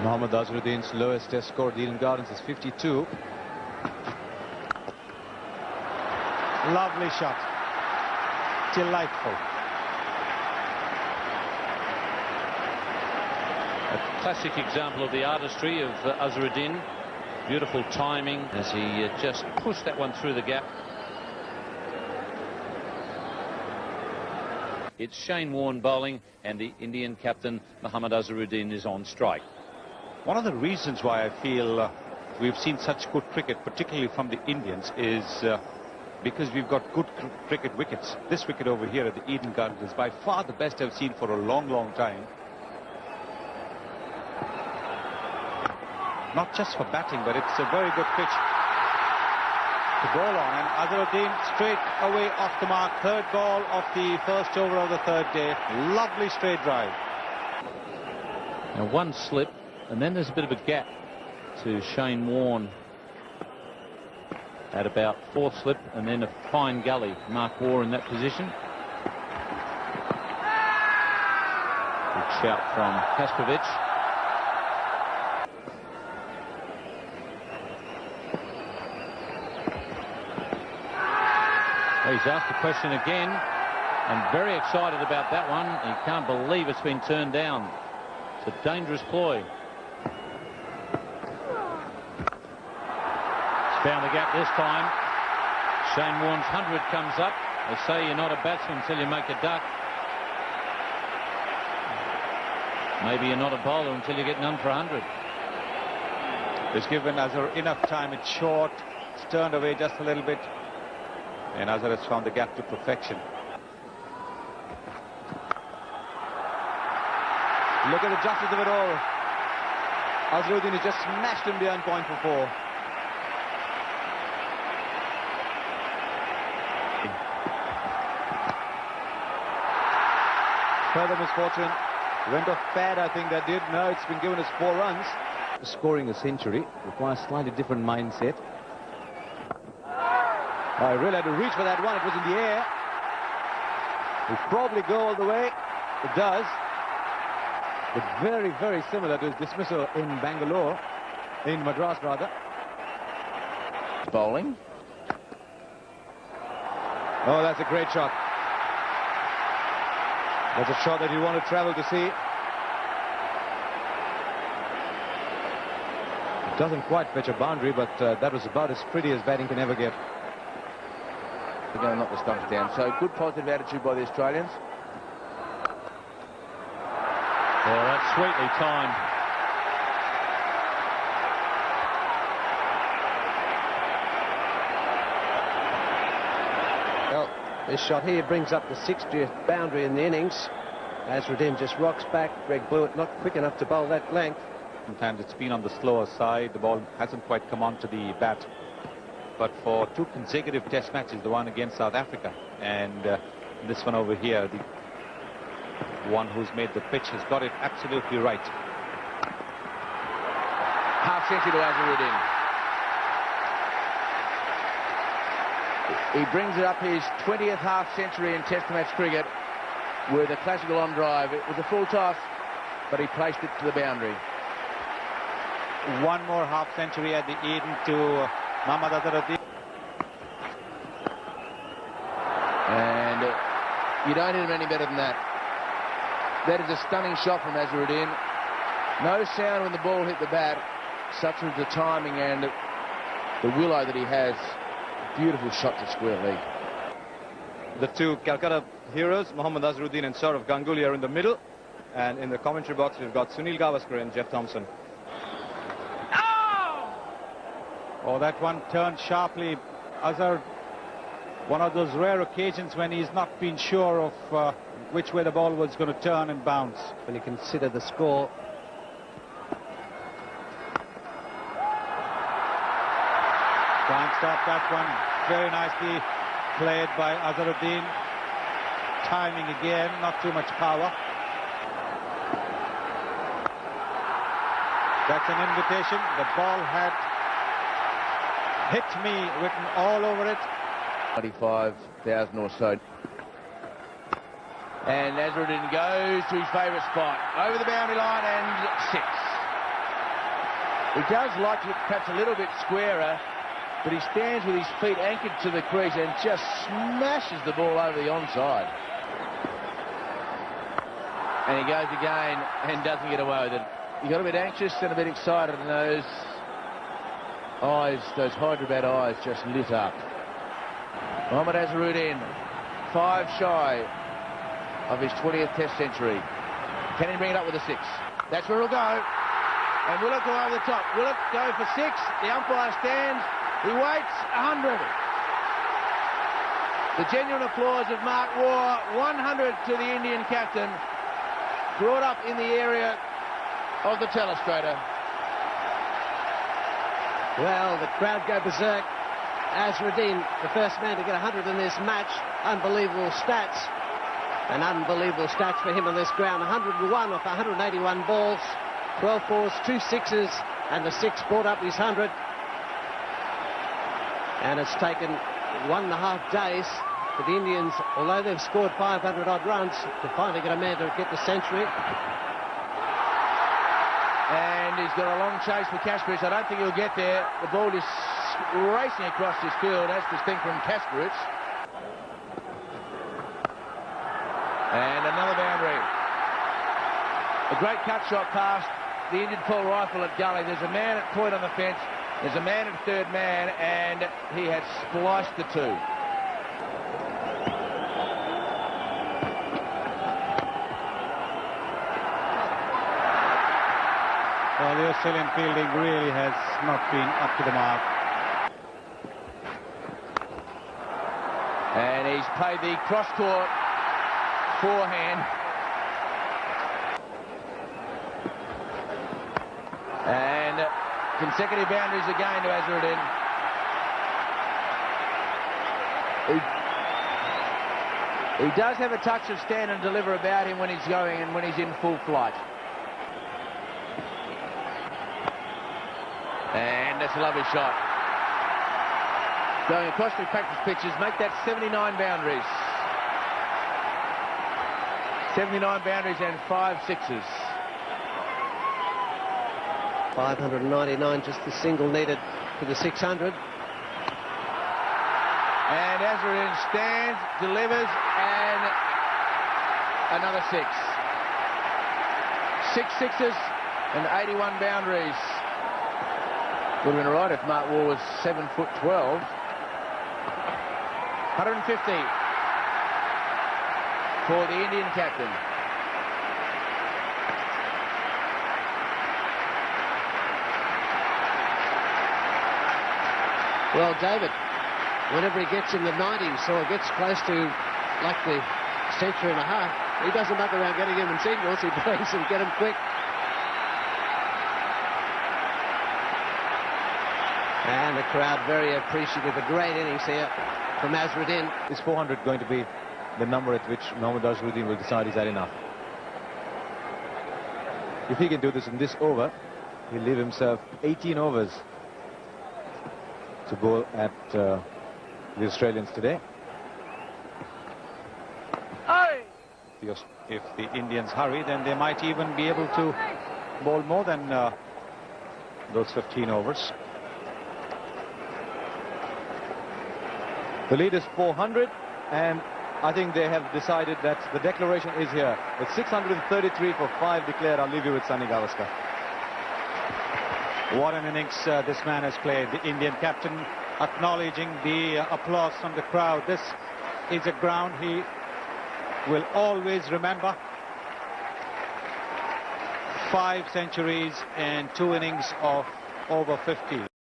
Mohammad Azharuddin's lowest test score at the Eden Gardens is 52. Lovely shot. Delightful. A classic example of the artistry of Azharuddin. Beautiful timing as he just pushed that one through the gap. It's Shane Warne bowling, and the Indian captain Mohammad Azharuddin is on strike. One of the reasons why I feel we've seen such good cricket, particularly from the Indians, is because we've got good cricket wickets. This wicket over here at the Eden Gardens is by far the best I've seen for a long, long time. Not just for batting, but it's a very good pitch to bowl on. And Azharuddin straight away off the mark. Third ball of the first over of the third day. Lovely straight drive. Now one slip, and then there's a bit of a gap to Shane Warne at about fourth slip, and then a fine gully. Mark Waugh in that position. Good shout from Kastrovic. He's asked the question again, and very excited about that one. He can't believe it's been turned down. It's a dangerous ploy. He's found the gap this time. Shane Warne's 100 comes up. They say you're not a batsman until you make a duck. Maybe you're not a bowler until you get none for 100. It's given Azhar enough time. It's short. It's turned away just a little bit. And Azhar has found the gap to perfection. Look at the justice of it all. Azharuddin has just smashed him behind point for 4. Further misfortune. Went off pad, I think that did. No, it's been given as 4 runs. Scoring a century requires slightly different mindset. I really had to reach for that one. It was in the air. It'll probably go all the way. It does. But very, very similar to his dismissal in Bangalore, in Madras rather. Bowling. Oh, that's a great shot. That's a shot that you want to travel to see. It doesn't quite fetch a boundary, but that was about as pretty as batting can ever get. They're going to knock the stumps down. So good positive attitude by the Australians. Oh, that's sweetly timed. Well, this shot here brings up the 60th boundary in the innings. Azharuddin just rocks back. Greg Blewett not quick enough to bowl that length. Sometimes it's been on the slower side. The ball hasn't quite come onto the bat. But for 2 consecutive test matches, the one against South Africa and this one over here, the one who's made the pitch has got it absolutely right. Half century to Azharuddin. He brings it up his 20th half century in test match cricket with a classical on drive. It was a full toss, but he placed it to the boundary. One more half century at the Eden to Mohammad Azharuddin. And you don't hit him any better than that. That is a stunning shot from Azharuddin. No sound when the ball hit the bat. Such was the timing and the willow that he has. Beautiful shot to square leg. The 2 Calcutta heroes, Mohammad Azharuddin and Sourav Ganguly, are in the middle. And in the commentary box, we've got Sunil Gavaskar and Jeff Thompson. Oh, that one turned sharply. Azhar, one of those rare occasions when he's not been sure of which way the ball was going to turn and bounce. When you consider the score. Can't stop that one. Very nicely played by Azharuddin. Timing again, not too much power. That's an invitation. The ball had hit me written all over it. 95,000 or so. And Azharuddin goes to his favourite spot. Over the boundary line and 6. He does like it perhaps a little bit squarer, but he stands with his feet anchored to the crease and just smashes the ball over the onside. And he goes again and doesn't get away with it. He got a bit anxious and a bit excited, and those eyes, those Hyderabad eyes, just lit up. Mohammad Azharuddin, 5 shy of his 20th Test century. Can he bring it up with a 6? That's where it'll go. And will it go over the top? Will it go for 6? The umpire stands. He waits. 100. The genuine applause of Mark Waugh. 100 to the Indian captain. Brought up in the area of the telestrator. Well, the crowd go berserk. Azharuddin, the first man to get 100 in this match. Unbelievable stats. And unbelievable stats for him on this ground. 101 off 181 balls. 12 fours, 2 sixes, and the 6 brought up his 100. And it's taken 1.5 days for the Indians, although they've scored 500 odd runs, to finally get a man to get the century. And he's got a long chase for Kasparich. I don't think he'll get there. The ball is racing across this field, as distinct from Kasparich. And another boundary. A great cut shot past the Indian full rifle at gully. There's a man at point on the fence. There's a man at third man, and he has spliced the 2. Well, the Australian fielding really has not been up to the mark. And he's played the cross-court forehand. And consecutive boundaries again to Azharuddin. He does have a touch of stand and deliver about him when he's going and when he's in full flight. And that's a lovely shot. Going across the practice pitches, make that 79 boundaries. 79 boundaries and 5 sixes. 599, just the single needed for the 600. And Azharuddin stands, delivers, and another 6. 6 sixes and 81 boundaries. Would have been right if Mark Waugh was 7'12". 150 for the Indian captain. Well, David, whenever he gets in the 90s or gets close to like the century and a half, he doesn't muck around getting him in singles. He plays and get him quick. And the crowd very appreciative. A great innings here from Azharuddin. Is 400 going to be the number at which Mohammad Azharuddin will decide is that enough? If he can do this in this over, he'll leave himself 18 overs to bowl at the Australians today. If the Indians hurry, then they might even be able to bowl more than those 15 overs. The lead is 400, and I think they have decided that the declaration is here. It's 633 for 5 declared. I'll leave you with Sunny Gavaskar. What an innings this man has played. The Indian captain acknowledging the applause from the crowd. This is a ground he will always remember. 5 centuries and 2 innings of over 50.